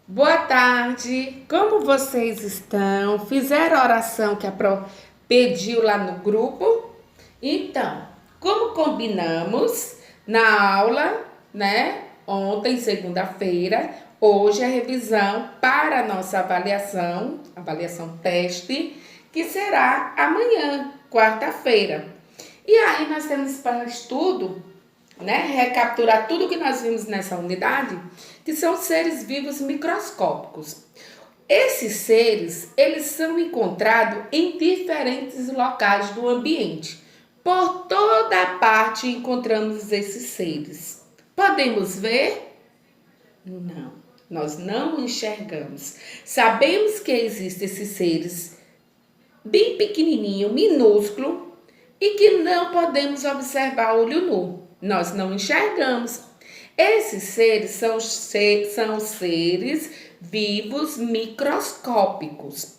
Boa tarde, como vocês estão? Fizeram a oração que a Pro pediu lá no grupo? Então, como combinamos na aula, né? Ontem, segunda-feira, hoje a revisão para a nossa avaliação teste, que será amanhã, quarta-feira. E aí nós temos para estudo, né, recapturar tudo que nós vimos nessa unidade, que são seres vivos microscópicos. Esses seres, eles são encontrados em diferentes locais do ambiente. Por toda a parte encontramos esses seres. Podemos ver? Não, nós não enxergamos. Sabemos que existem esses seres bem pequenininho, minúsculo, e que não podemos observar a olho nu. Nós não enxergamos. Esses seres são seres vivos microscópicos,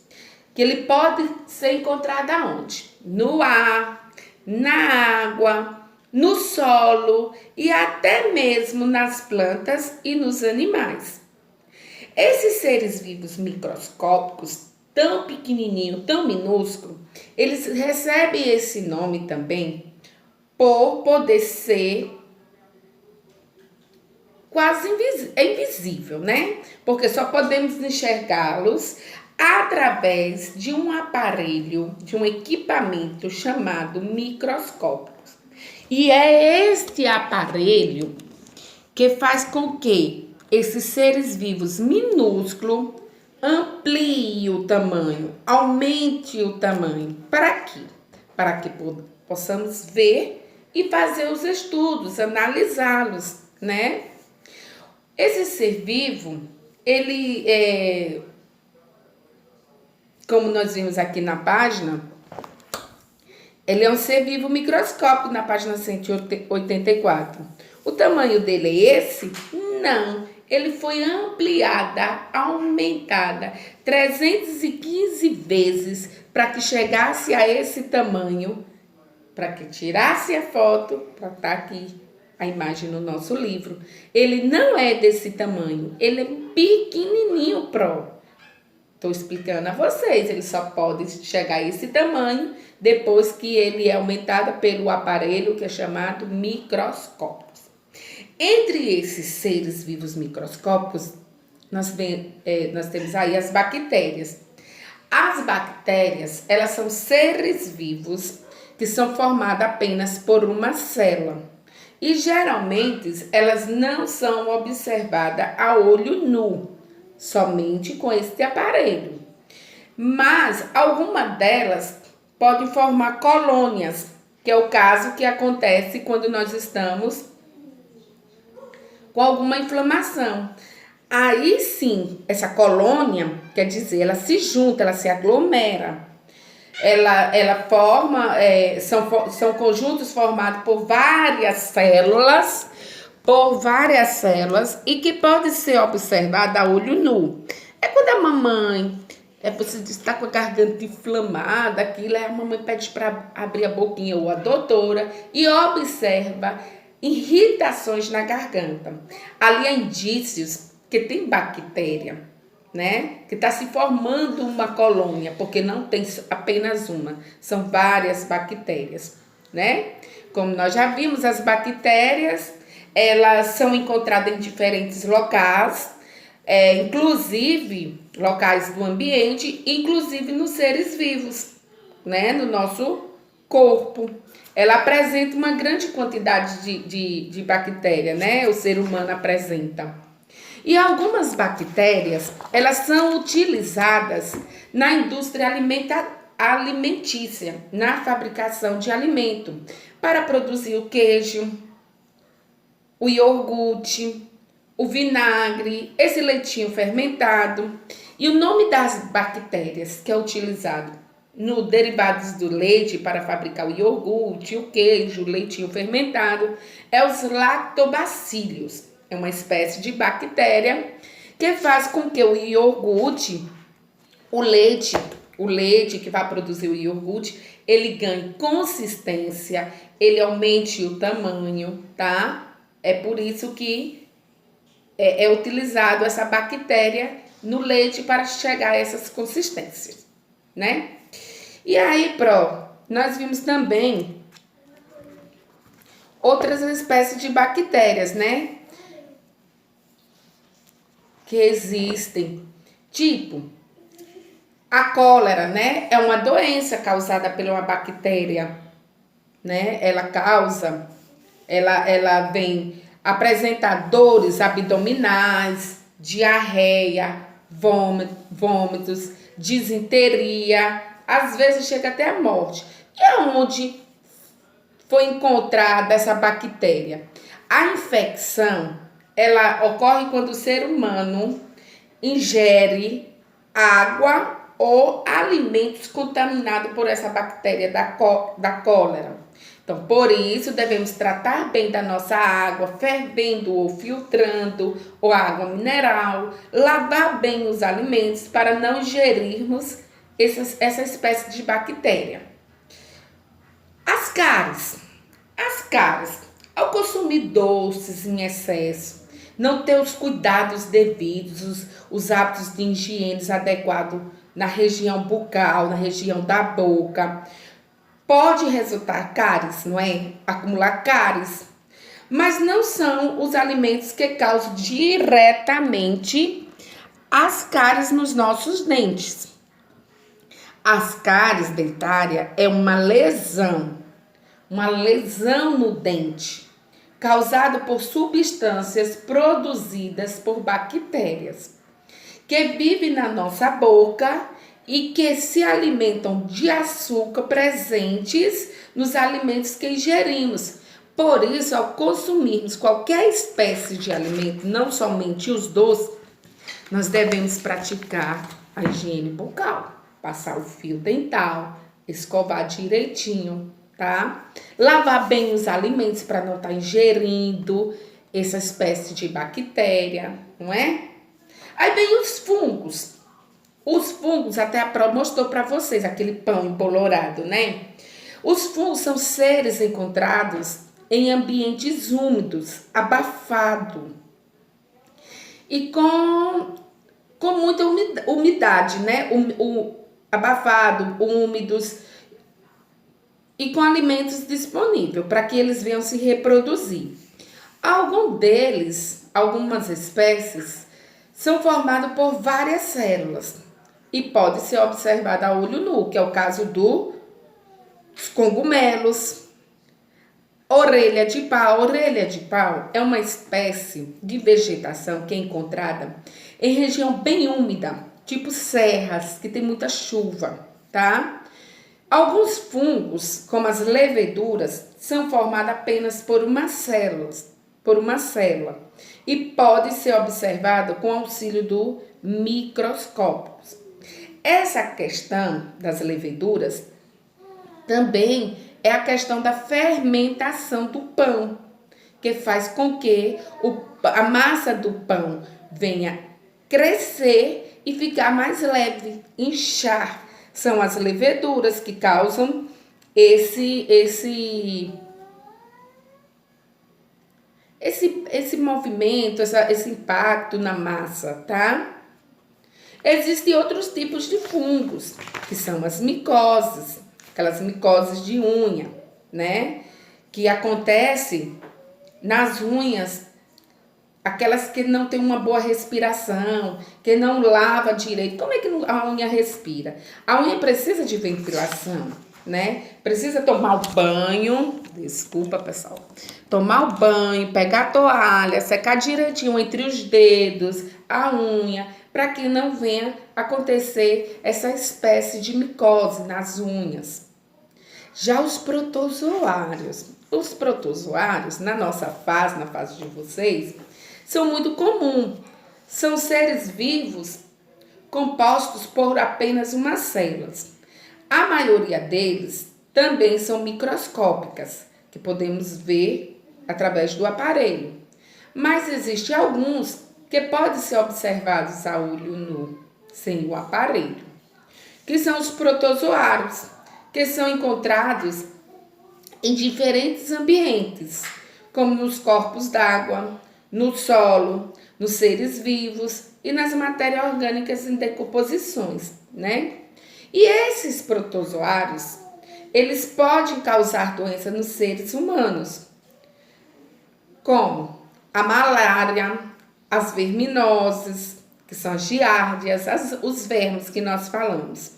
que ele pode ser encontrado aonde? No ar, na água, no solo e até mesmo nas plantas e nos animais. Esses seres vivos microscópicos, tão pequenininho, tão minúsculo, eles recebem esse nome também por poder ser quase invisível, né? Porque só podemos enxergá-los através de um aparelho, de um equipamento chamado microscópio. E é este aparelho que faz com que esses seres vivos minúsculos amplie o tamanho, aumente o tamanho. Para quê? Para que possamos ver e fazer os estudos, analisá-los, né? Esse ser vivo, ele como nós vimos aqui na página, ele é um ser vivo microscópico na página 184. O tamanho dele é esse? Não. Ele foi ampliada, aumentada 315 vezes para que chegasse a esse tamanho, para que tirasse a foto, para estar aqui a imagem no nosso livro. Ele não é desse tamanho, ele é pequenininho, Pro. Estou explicando a vocês, ele só pode chegar a esse tamanho depois que ele é aumentado pelo aparelho que é chamado microscópio. Entre esses seres vivos microscópicos, nós temos aí as bactérias. As bactérias, elas são seres vivos que são formados apenas por uma célula. E geralmente elas não são observadas a olho nu, somente com este aparelho. Mas algumas delas podem formar colônias, que é o caso que acontece quando nós estamos com alguma inflamação. Aí sim, essa colônia, quer dizer, ela se junta, ela se aglomera. Ela forma, são conjuntos formados por várias células, e que pode ser observada a olho nu. É quando a mamãe você está com a garganta inflamada, aquilo, aí a mamãe pede para abrir a boquinha ou a doutora e observa irritações na garganta. Ali há indícios que tem bactéria, né? Que está se formando uma colônia, porque não tem apenas uma, são várias bactérias, né? Como nós já vimos, as bactérias, elas são encontradas em diferentes locais, inclusive locais do ambiente, inclusive nos seres vivos, né? No nosso corpo. Ela apresenta uma grande quantidade de bactéria, né? O ser humano apresenta. E algumas bactérias, elas são utilizadas na indústria alimentícia, na fabricação de alimento, para produzir o queijo, o iogurte, o vinagre, esse leitinho fermentado. E o nome das bactérias que é utilizado no derivados do leite para fabricar o iogurte, o queijo, o leitinho fermentado, é os lactobacilos. É uma espécie de bactéria que faz com que o iogurte, o leite que vai produzir o iogurte, ele ganhe consistência, ele aumente o tamanho, tá? É por isso que é utilizado essa bactéria no leite para chegar a essas consistências, né? E aí, nós vimos também outras espécies de bactérias, né? Que existem, tipo a cólera, né? É uma doença causada por uma bactéria, né? Ela vem apresentar dores abdominais, diarreia, vômitos, disenteria, às vezes chega até a morte. E aonde foi encontrada essa bactéria? A infecção, ela ocorre quando o ser humano ingere água ou alimentos contaminados por essa bactéria da cólera. Então, por isso, devemos tratar bem da nossa água, fervendo ou filtrando, ou água mineral, lavar bem os alimentos para não ingerirmos essa espécie de bactéria. As cáries, ao consumir doces em excesso, não ter os cuidados devidos, os hábitos de higiene adequados na região bucal, na região da boca, pode resultar cáries, não é? Acumular cáries. Mas não são os alimentos que causam diretamente as cáries nos nossos dentes. As cáries dentárias é uma lesão no dente, causada por substâncias produzidas por bactérias, que vivem na nossa boca e que se alimentam de açúcar presentes nos alimentos que ingerimos. Por isso, ao consumirmos qualquer espécie de alimento, não somente os doces, nós devemos praticar a higiene bucal, passar o fio dental, escovar direitinho, tá? Lavar bem os alimentos para não estar ingerindo essa espécie de bactéria, não é? Aí vem os fungos. Os fungos, até a Pro mostrou para vocês, aquele pão embolorado, né? Os fungos são seres encontrados em ambientes úmidos, abafado e com muita umidade, né? Abafado, úmidos e com alimentos disponíveis para que eles venham se reproduzir. Algumas espécies, são formados por várias células e pode ser observado a olho nu, que é o caso dos cogumelos. Orelha de pau. Orelha de pau é uma espécie de vegetação que é encontrada em região bem úmida, tipo serras, que tem muita chuva, tá? Alguns fungos, como as leveduras, são formados apenas por uma célula e pode ser observado com auxílio do microscópio. Essa questão das leveduras também é a questão da fermentação do pão, que faz com que a massa do pão venha crescer e ficar mais leve, inchar. São as leveduras que causam esse movimento, esse impacto na massa, tá? Existem outros tipos de fungos, que são as micoses, aquelas micoses de unha, né? Que acontecem nas unhas, aquelas que não tem uma boa respiração, que não lava direito. Como é que a unha respira? A unha precisa de ventilação, né? Precisa tomar o banho, desculpa pessoal, tomar o banho, pegar a toalha, secar direitinho entre os dedos, a unha, para que não venha acontecer essa espécie de micose nas unhas. Já os protozoários, na fase de vocês, são muito comuns. São seres vivos compostos por apenas umas células. A maioria deles também são microscópicas, que podemos ver através do aparelho. Mas existem alguns que podem ser observados a olho nu, sem o aparelho, que são os protozoários, que são encontrados em diferentes ambientes, como nos corpos d'água, no solo, nos seres vivos e nas matérias orgânicas em decomposições, né? E esses protozoários, eles podem causar doença nos seres humanos, como a malária, as verminoses, que são as giardias, os vermes que nós falamos.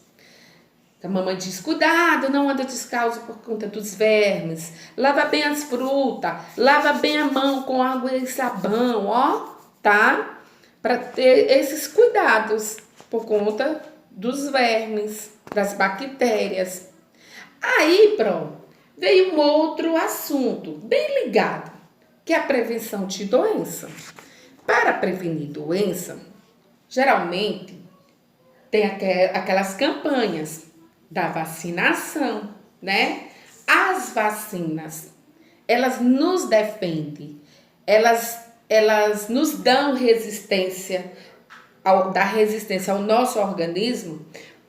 A mamãe diz, cuidado, não anda descalço por conta dos vermes. Lava bem as frutas, lava bem a mão com água e sabão, ó, tá? Para ter esses cuidados por conta dos vermes, das bactérias. Aí, pronto, veio um outro assunto, bem ligado, que é a prevenção de doença. Para prevenir doença, geralmente tem aquelas campanhas da vacinação, né? As vacinas, elas nos defendem, elas nos dão resistência, dar resistência ao nosso organismo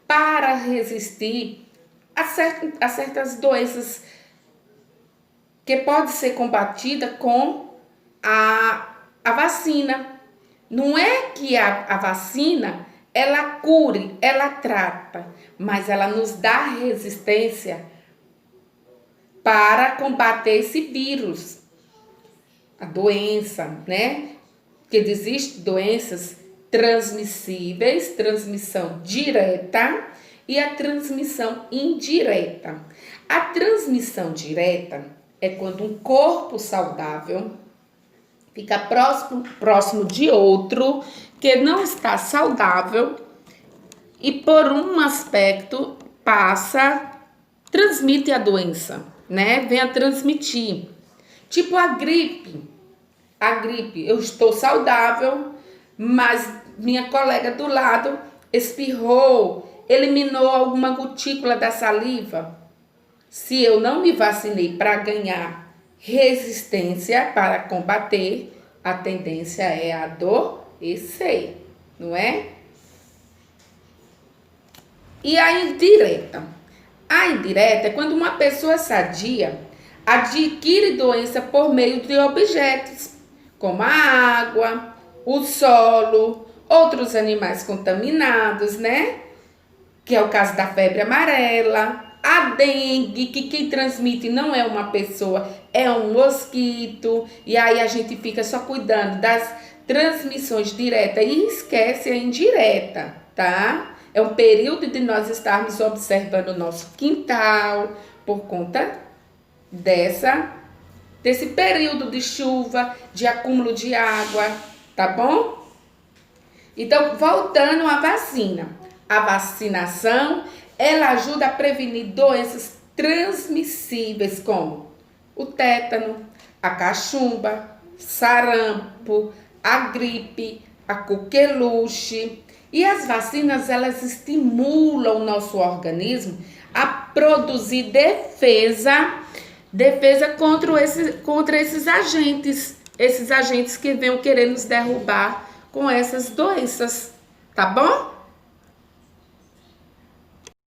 para resistir a certas doenças que pode ser combatida com a vacina. Não é que a vacina ela cure, ela trata, mas ela nos dá resistência para combater esse vírus, a doença, né? Porque existem doenças transmissíveis, transmissão direta e a transmissão indireta. A transmissão direta é quando um corpo saudável fica próximo de outro que não está saudável e por um aspecto transmite a doença, né? Vem a transmitir. Tipo a gripe. A gripe, eu estou saudável, mas minha colega do lado espirrou, eliminou alguma gotícula da saliva. Se eu não me vacinei para ganhar resistência para combater, a tendência é adoecer, não é? E a indireta? A indireta é quando uma pessoa sadia adquire doença por meio de objetos, como a água, o solo, outros animais contaminados, né? Que é o caso da febre amarela. A dengue, que quem transmite não é uma pessoa, é um mosquito. E aí a gente fica só cuidando das transmissões diretas e esquece a indireta, tá? É um período de nós estarmos observando o nosso quintal por conta desse período de chuva, de acúmulo de água, tá bom? Então, voltando à vacina. A vacinação ela ajuda a prevenir doenças transmissíveis como o tétano, a cachumba, sarampo, a gripe, a coqueluche. E as vacinas, elas estimulam o nosso organismo a produzir defesa contra esses agentes que venham querer nos derrubar com essas doenças, tá bom?